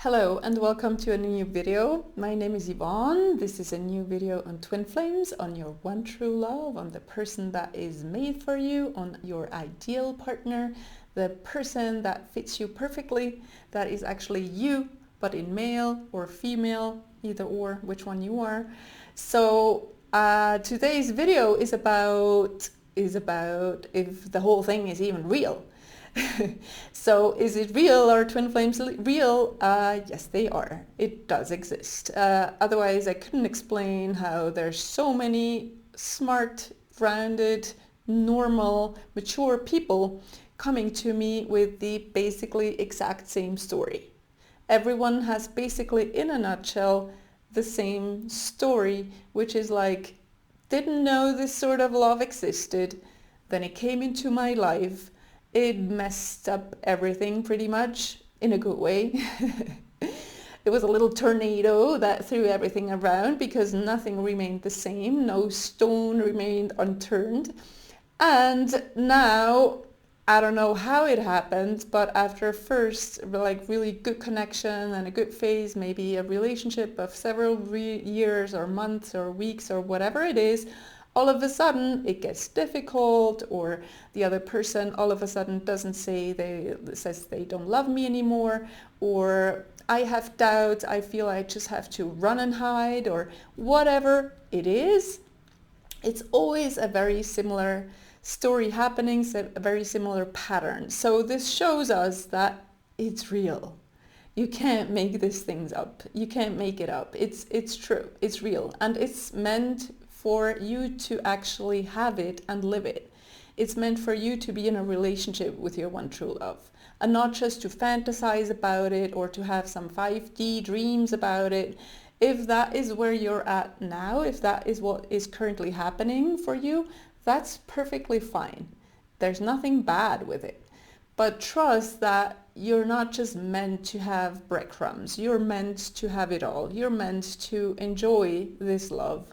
Hello and welcome to a new video. My name is Yvonne. This is a new video on twin flames, on your one true love, on the person that is made for you, on your ideal partner, the person that fits you perfectly, that is actually you, but in male or female, either or, which one you are. So today's video is about if the whole thing is even real. So is it real? Are twin flames real? Yes, they are. It does exist. Otherwise, I couldn't explain how there's so many smart, grounded, normal, mature people coming to me with the basically exact same story. Everyone has basically, in a nutshell, the same story, which is like, didn't know this sort of love existed, then it came into my life. It messed up everything pretty much in a good way. It was a little tornado that threw everything around because nothing remained the same. No stone remained unturned. And now, I don't know how it happened, but after first really good connection and a good phase, maybe a relationship of several years or months or weeks or whatever it is, all of a sudden it gets difficult, or the other person all of a sudden says they don't love me anymore, or I have doubts, I feel I just have to run and hide, or whatever it is. It's always a very similar story happening, a very similar pattern. So this shows us that it's real. You can't make these things up. You can't make it up. It's true. It's real. And it's meant for you to actually have it and live it. It's meant for you to be in a relationship with your one true love, and not just to fantasize about it or to have some 5D dreams about it. If that is where you're at now, if that is what is currently happening for you, that's perfectly fine. There's nothing bad with it. But trust that you're not just meant to have breadcrumbs. You're meant to have it all. You're meant to enjoy this love,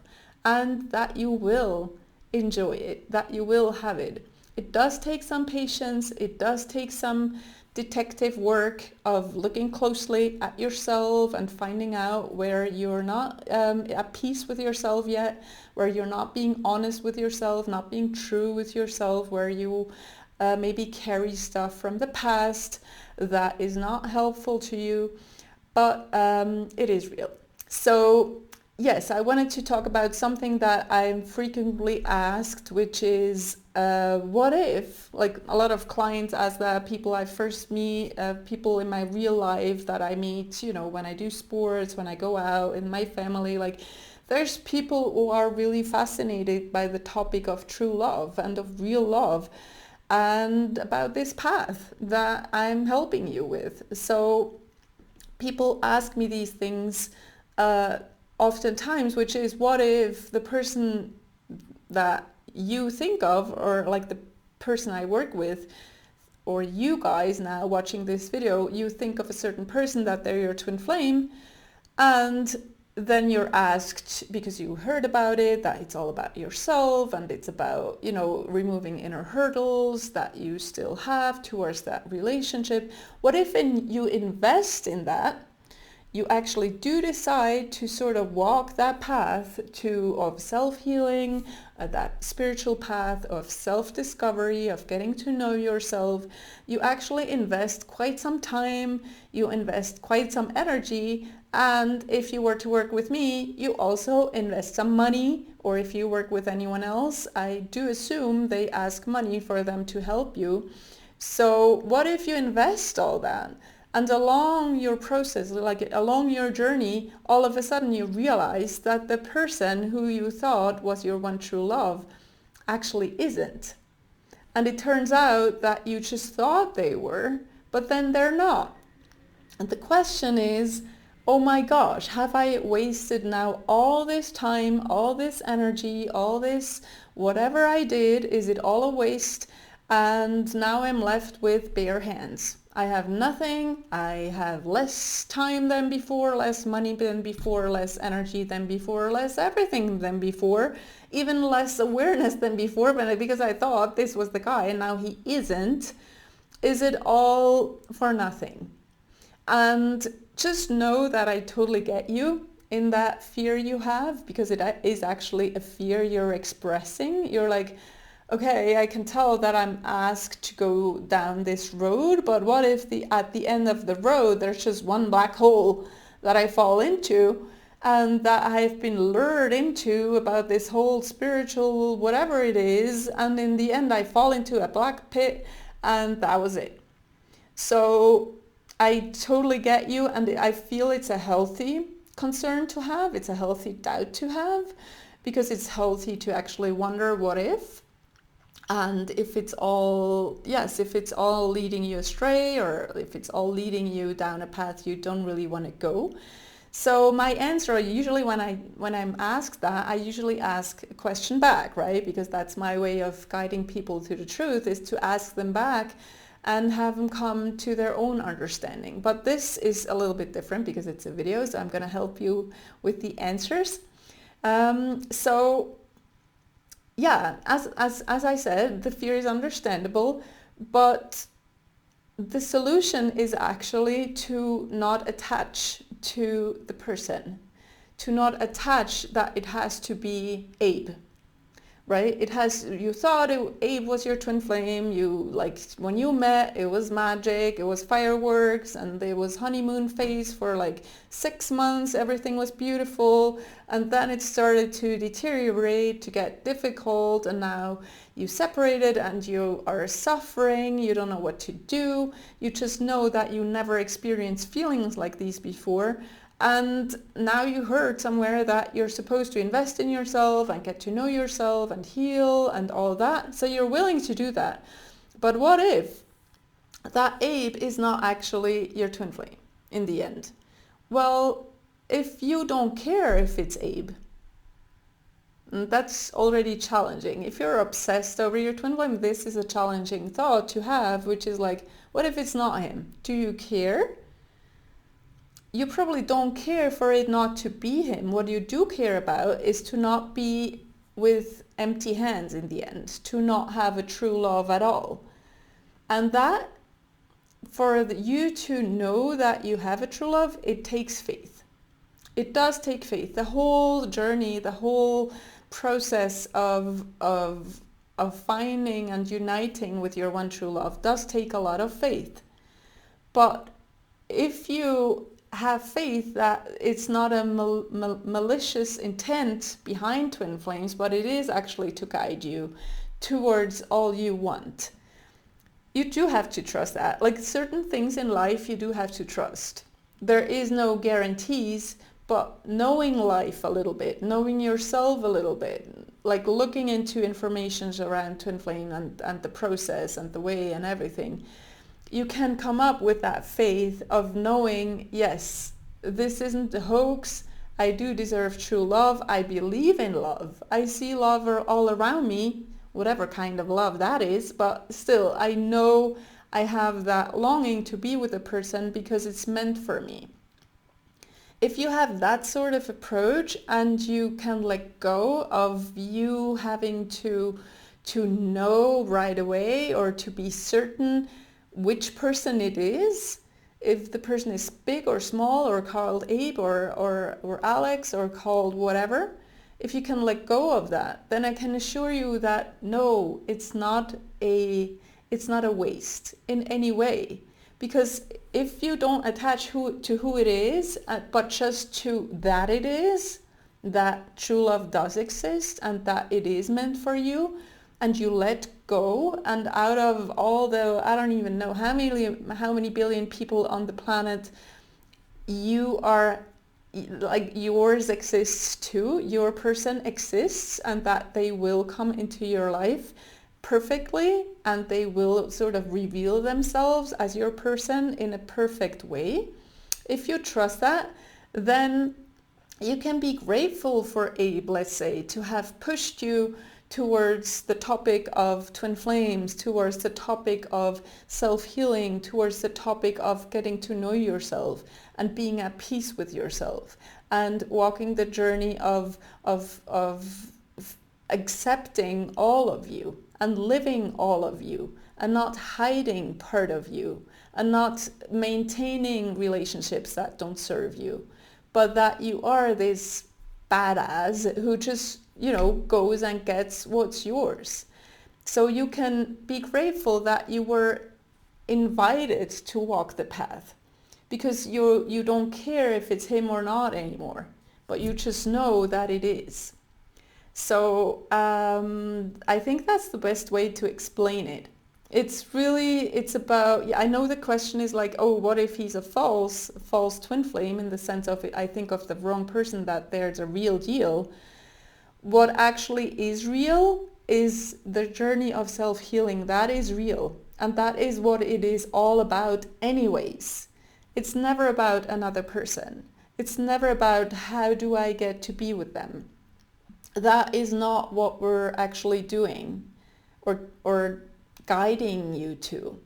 and that you will enjoy it, that you will have it. It does take some patience. It does take some detective work of looking closely at yourself and finding out where you're not at peace with yourself yet, where you're not being honest with yourself, not being true with yourself, where you maybe carry stuff from the past that is not helpful to you, but it is real. So yes, I wanted to talk about something that I'm frequently asked, which is what if, like a lot of clients ask that, people I first meet, people in my real life that I meet, when I do sports, when I go out in my family, like there's people who are really fascinated by the topic of true love and of real love and about this path that I'm helping you with. So people ask me these things oftentimes, which is, what if the person that you think of, or like the person I work with, or you guys now watching this video, you think of a certain person that they're your twin flame, and then you're asked, because you heard about it, that it's all about yourself and it's about, removing inner hurdles that you still have towards that relationship. What if you invest in that? You actually do decide to sort of walk that path of self-healing, that spiritual path of self-discovery, of getting to know yourself. You actually invest quite some time, you invest quite some energy, and if you were to work with me, you also invest some money, or if you work with anyone else, I do assume they ask money for them to help you. So what if you invest all that? And along your process, like along your journey, all of a sudden you realize that the person who you thought was your one true love actually isn't. And it turns out that you just thought they were, but then they're not. And the question is, oh my gosh, have I wasted now all this time, all this energy, all this, whatever I did, is it all a waste? And now I'm left with bare hands. I have nothing. I have less time than before, less money than before, less energy than before, less everything than before, even less awareness than before, but because I thought this was the guy and now he isn't. Is it all for nothing? And just know that I totally get you in that fear you have, because it is actually a fear you're expressing. You're like, okay, I can tell that I'm asked to go down this road, but what if at the end of the road there's just one black hole that I fall into, and that I've been lured into about this whole spiritual whatever it is, and in the end I fall into a black pit, and that was it. So I totally get you, and I feel it's a healthy concern to have. It's a healthy doubt to have, because it's healthy to actually wonder what if, and if it's all, yes, if it's all leading you astray, or if it's all leading you down a path you don't really want to go. So my answer, usually when I'm asked that, I usually ask a question back, right? Because that's my way of guiding people to the truth, is to ask them back and have them come to their own understanding. But this is a little bit different because it's a video, so I'm going to help you with the answers. So yeah, as I said, the fear is understandable, but the solution is actually to not attach to the person, to not attach that it has to be Abe. Right? It has, you thought Abe was your twin flame, you, like, when you met, it was magic, it was fireworks, and there was honeymoon phase for like 6 months, everything was beautiful, and then it started to deteriorate, to get difficult, and now you separated and you are suffering, you don't know what to do, you just know that you never experienced feelings like these before. And now you heard somewhere that you're supposed to invest in yourself and get to know yourself and heal and all that. So you're willing to do that. But what if that Abe is not actually your twin flame in the end? Well, if you don't care if it's Abe, that's already challenging. If you're obsessed over your twin flame, this is a challenging thought to have, which is like, what if it's not him? Do you care? You probably don't care for it not to be him. What you do care about is to not be with empty hands in the end, to not have a true love at all. And that, for you to know that you have a true love, it takes faith. It does take faith. The whole journey, the whole process of finding and uniting with your one true love does take a lot of faith. But if you have faith that it's not a malicious intent behind twin flames, but it is actually to guide you towards all you want, you do have to trust that. Like certain things in life, you do have to trust. There is no guarantees, but knowing life a little bit, knowing yourself a little bit, like looking into information around twin flame and the process and the way and everything, you can come up with that faith of knowing, yes, this isn't a hoax. I do deserve true love. I believe in love. I see love all around me, whatever kind of love that is, but still, I know I have that longing to be with a person because it's meant for me. If you have that sort of approach and you can let go of you having to know right away or to be certain which person it is, if the person is big or small or called Abe or Alex or called whatever, if you can let go of that, then I can assure you that no, it's not a waste in any way. Because if you don't attach to who it is, but just to that it is, that true love does exist and that it is meant for you, and you let go, and out of all the, I don't even know how many billion people on the planet, you are, like, yours exists too, your person exists, and that they will come into your life perfectly, and they will sort of reveal themselves as your person in a perfect way. If you trust that, then you can be grateful for Abe, let's say, to have pushed you towards the topic of twin flames, towards the topic of self-healing, towards the topic of getting to know yourself and being at peace with yourself and walking the journey of accepting all of you and living all of you and not hiding part of you and not maintaining relationships that don't serve you, but that you are this badass who just, goes and gets what's yours. So you can be grateful that you were invited to walk the path, because you don't care if it's him or not anymore, but you just know that it is. So I think that's the best way to explain it. It's about, I know the question is like, oh, what if he's a false twin flame, in the sense of, I think of the wrong person, that there's a real deal. What actually is real is the journey of self-healing. That is real. And that is what it is all about anyways. It's never about another person. It's never about how do I get to be with them. That is not what we're actually doing or guiding you to.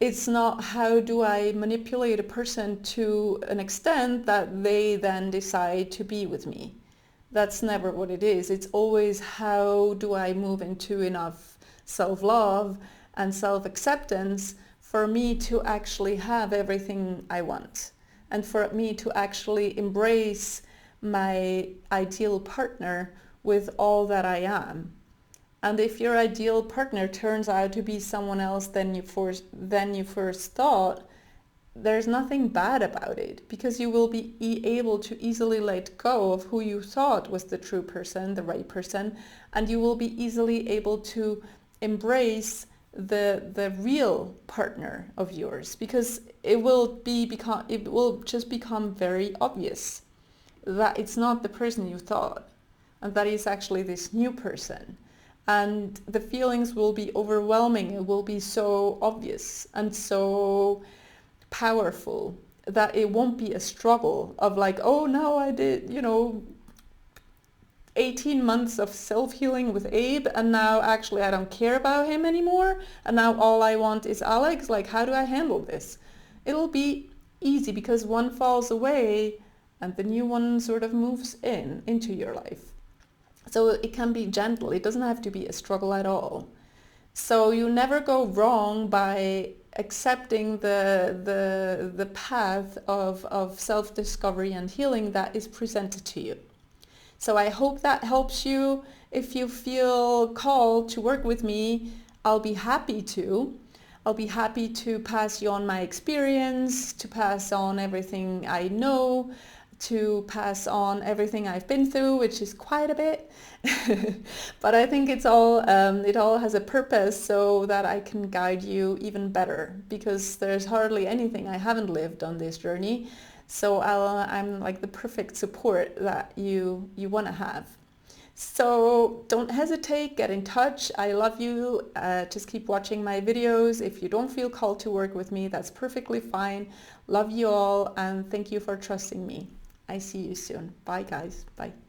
It's not how do I manipulate a person to an extent that they then decide to be with me. That's never what it is. It's always how do I move into enough self-love and self-acceptance for me to actually have everything I want, and for me to actually embrace my ideal partner with all that I am. And if your ideal partner turns out to be someone else than you first thought, there's nothing bad about it, because you will be able to easily let go of who you thought was the true person, the right person, and you will be easily able to embrace the real partner of yours, because it will just become very obvious that it's not the person you thought, and that is actually this new person. And the feelings will be overwhelming. It will be so obvious and so powerful that it won't be a struggle of like, oh, now I did, 18 months of self-healing with Abe, and now actually I don't care about him anymore, and now all I want is Alex. Like, how do I handle this? It'll be easy, because one falls away and the new one sort of moves into your life. So it can be gentle. It doesn't have to be a struggle at all. So you never go wrong by accepting the path of self-discovery and healing that is presented to you. So I hope that helps you. If you feel called to work with me, I'll be happy to. I'll be happy to pass you on my experience, to pass on everything I know, to pass on everything I've been through, which is quite a bit. But I think it all has a purpose, so that I can guide you even better, because there's hardly anything I haven't lived on this journey. So I'm like the perfect support that you want to have. So don't hesitate, get in touch. I love you. Just keep watching my videos. If you don't feel called to work with me, that's perfectly fine. Love you all, and thank you for trusting me. I see you soon. Bye guys. Bye.